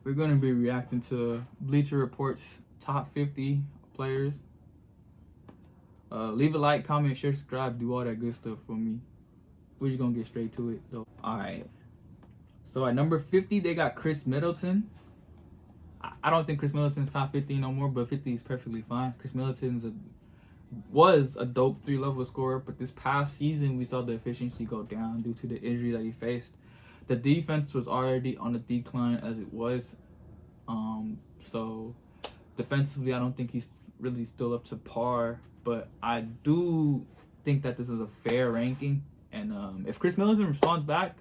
we're going to be reacting to Bleacher Report's top 50 players. Leave a like, comment, share, subscribe, do all that good stuff for me. We're just going to get straight to it, though. All right. So at number 50, they got Chris Middleton. I don't think Chris Middleton's top 50 no more, but 50 is perfectly fine. Chris Middleton was a dope 3-level scorer, but this past season we saw the efficiency go down due to the injury that he faced. The defense was already on the decline as it was, so defensively I don't think he's really still up to par, but I do think that this is a fair ranking. And if Chris Middleton responds back,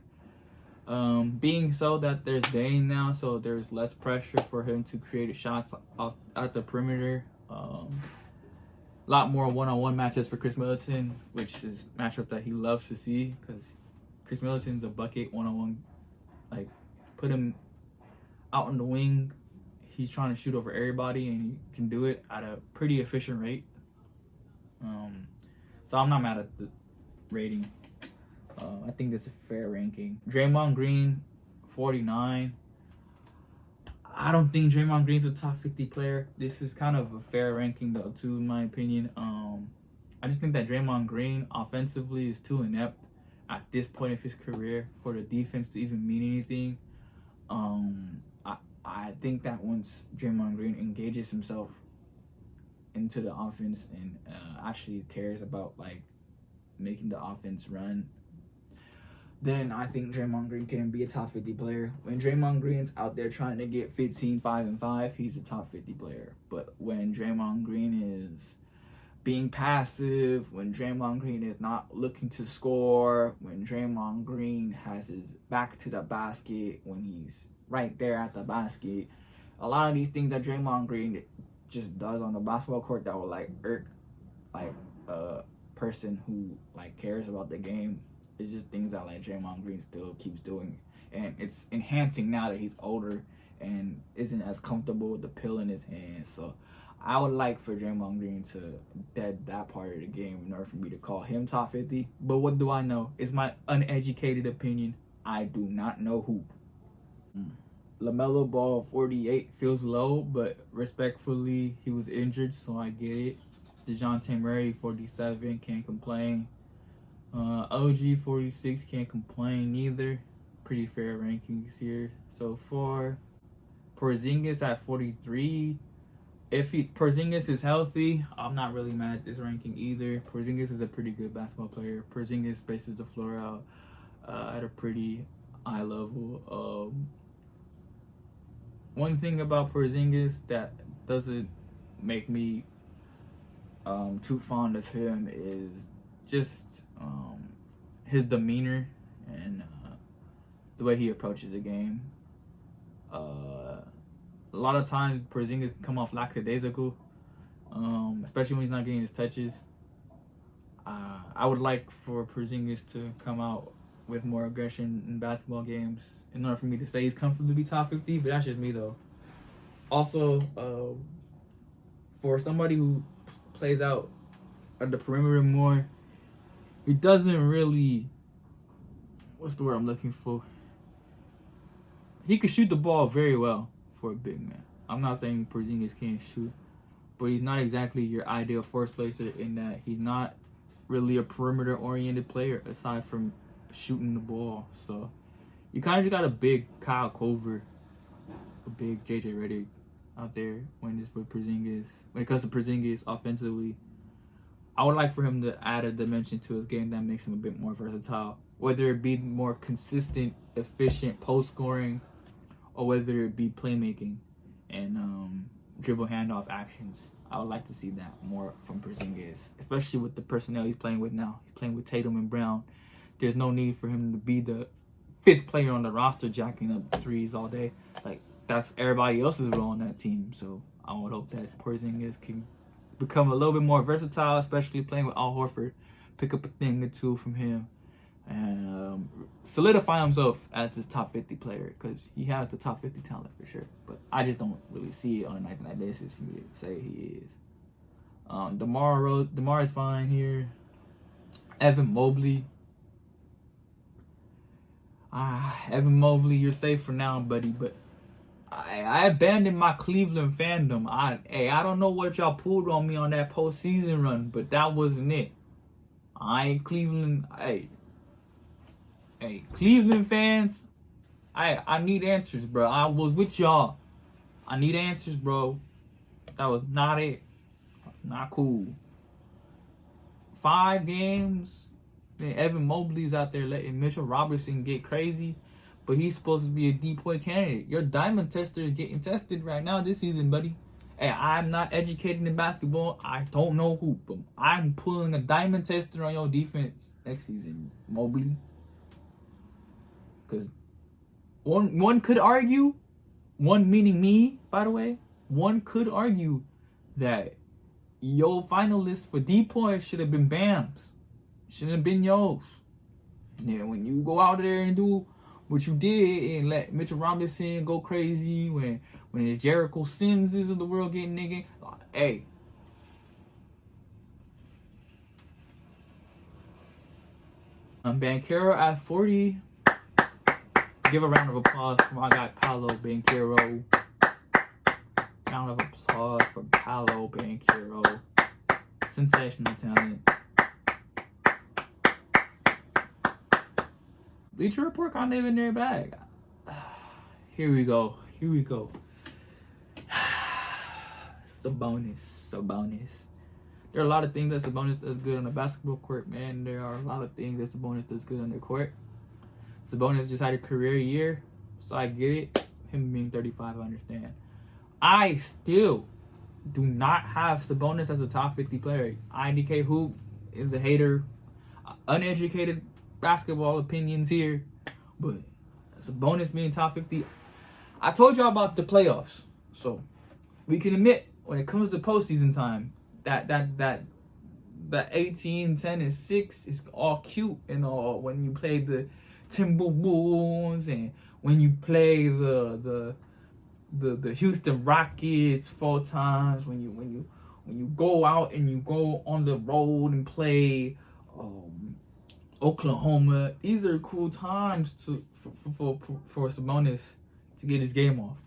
being so that there's Dane now, so there's less pressure for him to create shots out at the perimeter. A lot more one-on-one matches for Chris Middleton, which is a matchup that he loves to see because Chris Middleton's a bucket one-on-one. Like, put him out on the wing, he's trying to shoot over everybody, and he can do it at a pretty efficient rate. So I'm not mad at the rating. I think this is a fair ranking. Draymond Green, 49. I don't think Draymond Green's a top 50 player. This is kind of a fair ranking, though, too, in my opinion. I just think that Draymond Green offensively is too inept at this point of his career for the defense to even mean anything. I think that once Draymond Green engages himself into the offense and actually cares about like making the offense run, then I think Draymond Green can be a top 50 player. When Draymond Green's out there trying to get 15, 5, and 5, he's a top 50 player. But when Draymond Green is being passive, when Draymond Green is not looking to score, when Draymond Green has his back to the basket, when he's right there at the basket, a lot of these things that Draymond Green just does on the basketball court that will like irk like a person who like cares about the game. It's just things that like Draymond Green still keeps doing, and it's enhancing now that he's older and isn't as comfortable with the pill in his hand. So I would like for Draymond Green to dead that part of the game in order for me to call him top 50. But what do I know? It's my uneducated opinion. I do not know who. LaMelo Ball, 48, feels low, but respectfully, he was injured, so I get it. DeJounte Murray, 47, can't complain. OG, 46, can't complain either. Pretty fair rankings here so far. Porzingis at 43. If Porzingis is healthy, I'm not really mad at this ranking either. Porzingis is a pretty good basketball player. Porzingis spaces the floor out at a pretty high level. One thing about Porzingis that doesn't make me too fond of him is just his demeanor and the way he approaches the game. A lot of times Porzingis come off lackadaisical, especially when he's not getting his touches. I would like for Porzingis to come out with more aggression in basketball games in order for me to say he's comfortably top 50, but that's just me though. Also, for somebody who plays out at the perimeter more, he doesn't really, what's the word I'm looking for? He could shoot the ball very well for a big man. I'm not saying Porzingis can't shoot, but he's not exactly your ideal force placer in that he's not really a perimeter-oriented player aside from shooting the ball. So you kind of just got a big Kyle Korver, a big JJ Redick out there when it's with Porzingis. When it comes to Porzingis offensively, I would like for him to add a dimension to his game that makes him a bit more versatile, whether it be more consistent, efficient post scoring, or whether it be playmaking and dribble handoff actions. I would like to see that more from Porzingis, especially with the personnel he's playing with now. He's playing with Tatum and Brown. There's no need for him to be the 5th player on the roster jacking up threes all day. Like, that's everybody else's role on that team. So I would hope that Porzingis can become a little bit more versatile, especially playing with Al Horford. Pick up a thing or two from him and solidify himself as this top 50 player, because he has the top 50 talent for sure. But I just don't really see it on a night-to-night basis for me to say he is. DeMar is fine here. Evan Mobley. Evan Mobley, you're safe for now, buddy, but I abandoned my Cleveland fandom. I don't know what y'all pulled on me on that postseason run, but that wasn't it. I ain't Cleveland. Hey, Cleveland fans. I need answers, bro. I was with y'all. I need answers, bro. That was not it. Not cool. 5 games. Then Evan Mobley's out there letting Mitchell Robinson get crazy. But he's supposed to be a D-point candidate. Your diamond tester is getting tested right now this season, buddy. Hey, I'm not educated in basketball. I don't know hoop. But I'm pulling a diamond tester on your defense next season, Mobley. Because one could argue, one meaning me, by the way, one could argue that your finalist for D-point should have been Bam's. Shouldn't have been yours. And then when you go out there and do what you did and let Mitchell Robinson go crazy, when it's Jericho Simses of the world getting nigga, hey. Banchero at 40. Give a round of applause for my guy Paolo Banchero. Round of applause for Paolo Banchero. Sensational talent. Bleacher Report kind of in their bag. Here we go. Sabonis. There are a lot of things that Sabonis does good on the basketball court, man. There are a lot of things that Sabonis does good on the court. Sabonis just had a career year, so I get it. Him being 35, I understand. I still do not have Sabonis as a top 50 player. IDK Hoop is a hater. Uneducated basketball opinions here, but Sabonis being top 50. I told y'all about the playoffs, so we can admit when it comes to postseason time, that 18, 10, and 6 is all cute and all when you play the Timberwolves and when you play the Houston Rockets 4 times, when you go out and you go on the road and play Oklahoma. These are cool times for Sabonis to get his game off.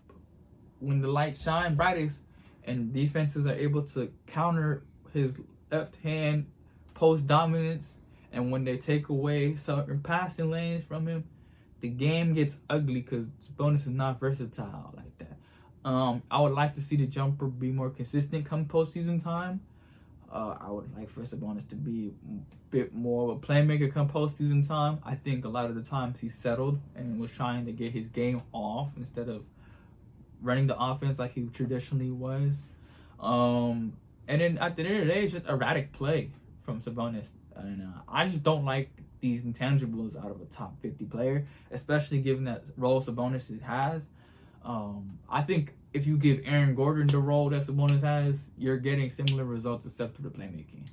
When the lights shine brightest and defenses are able to counter his left hand post dominance, and when they take away certain passing lanes from him, the game gets ugly because Sabonis is not versatile like that. I would like to see the jumper be more consistent come postseason time. I would like for Sabonis to be a bit more of a playmaker come postseason time. I think a lot of the times he settled and was trying to get his game off instead of running the offense like he traditionally was. And then at the end of the day, it's just erratic play from Sabonis. And I just don't like these intangibles out of a top 50 player, especially given that role Sabonis has. I think if you give Aaron Gordon the role that Sabonis has, you're getting similar results except for the playmaking.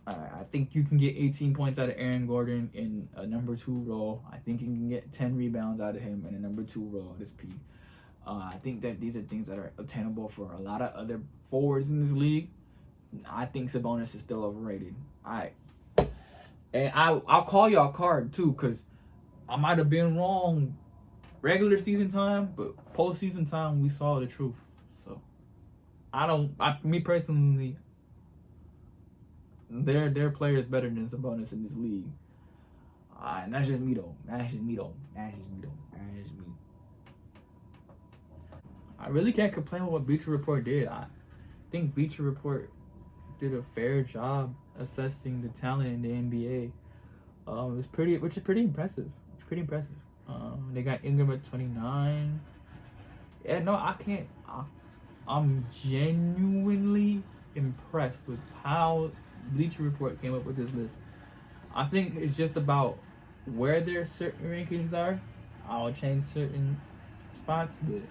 I think you can get 18 points out of Aaron Gordon in a number 2 role. I think you can get 10 rebounds out of him in a number 2 role at his peak. I think that these are things that are obtainable for a lot of other forwards in this league. I think Sabonis is still overrated. I'll call y'all card too, because I might have been wrong regular season time, but postseason time we saw the truth. So me personally, their players better than Sabonis in this league. And that's just me though. That's just me. I really can't complain with what Bleacher Report did. I think Bleacher Report did a fair job assessing the talent in the NBA. Which is pretty impressive. They got Ingram at 29. Yeah, no, I can't. I'm genuinely impressed with how Bleacher Report came up with this list. I think it's just about where their certain rankings are. I'll change certain spots, but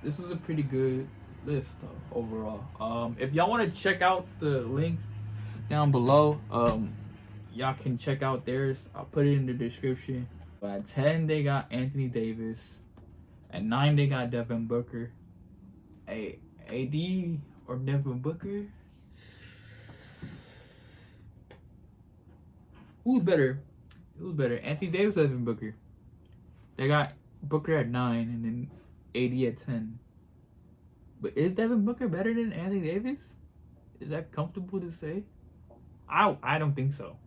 this was a pretty good list though, overall. If y'all want to check out the link down below, y'all can check out theirs. I'll put it in the description. At 10, they got Anthony Davis. At 9, they got Devin Booker. AD or Devin Booker? Who's better? Anthony Davis or Devin Booker? They got Booker at 9, and then AD at 10. But is Devin Booker better than Anthony Davis? Is that comfortable to say? I don't think so.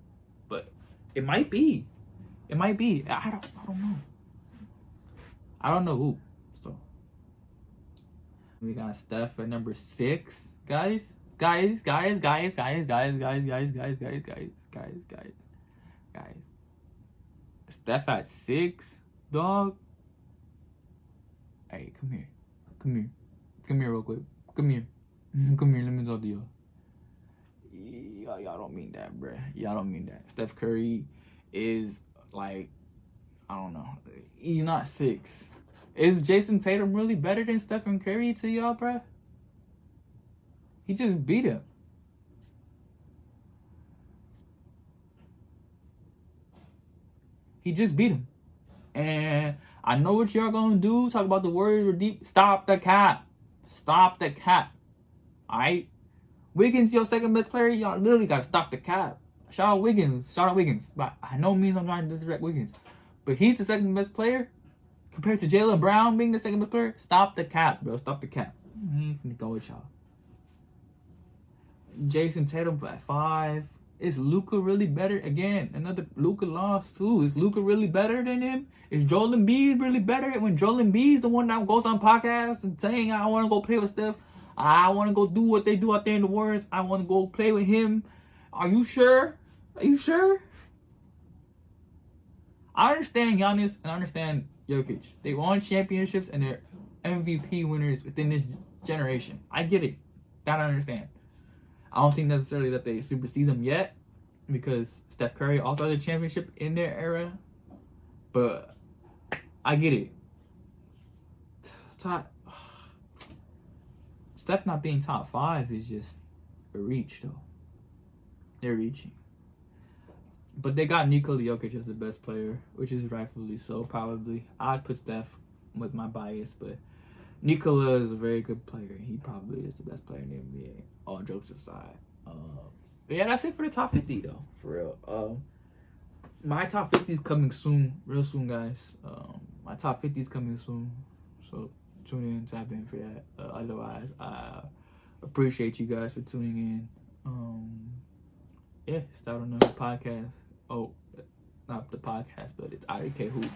But it might be. It might be. I don't know. I don't know who. So we got Steph at number 6, guys. Guys. Steph at 6, dog. Hey, come here. Come here real quick. Come here. Let me talk to y'all. Y'all don't mean that, bruh. Y'all don't mean that. Steph Curry is like, I don't know. He's not 6. Is Jason Tatum really better than Stephen Curry to y'all, bruh? He just beat him. He just beat him. And I know what y'all gonna do. Talk about the Warriors were deep. Stop the cap. Alright? Wiggins, your second best player. Y'all literally gotta stop the cap. Shout out Wiggins. But I know means I'm trying to disrespect Wiggins. But he's the second best player. Compared to Jaylen Brown being the second best player. Stop the cap, bro. Stop the cap. I ain't finna go with y'all. Jason Tatum at 5. Is Luka really better? Again, another Luka lost too. Is Luka really better than him? Is Joel Embiid really better? When Joel Embiid is the one that goes on podcasts and saying, I want to go play with Steph. I want to go do what they do out there in the Warriors. I want to go play with him. Are you sure? I understand Giannis and I understand Jokic. They won championships and they're MVP winners within this generation. I get it. That I understand. I don't think necessarily that they supersede them yet because Steph Curry also had a championship in their era. But I get it. Steph not being top 5 is just a reach, though. They're reaching. But they got Nikola Jokic as the best player, which is rightfully so, probably. I'd put Steph with my bias, but Nikola is a very good player. He probably is the best player in the NBA, all jokes aside. But yeah, that's it for the top 50, though, for real. My top 50 is coming soon, real soon, guys. My top 50 is coming soon, so tune in, tap in for that. Otherwise, I appreciate you guys for tuning in. Yeah, start another podcast. Oh, not the podcast, but it's IDK Hoop.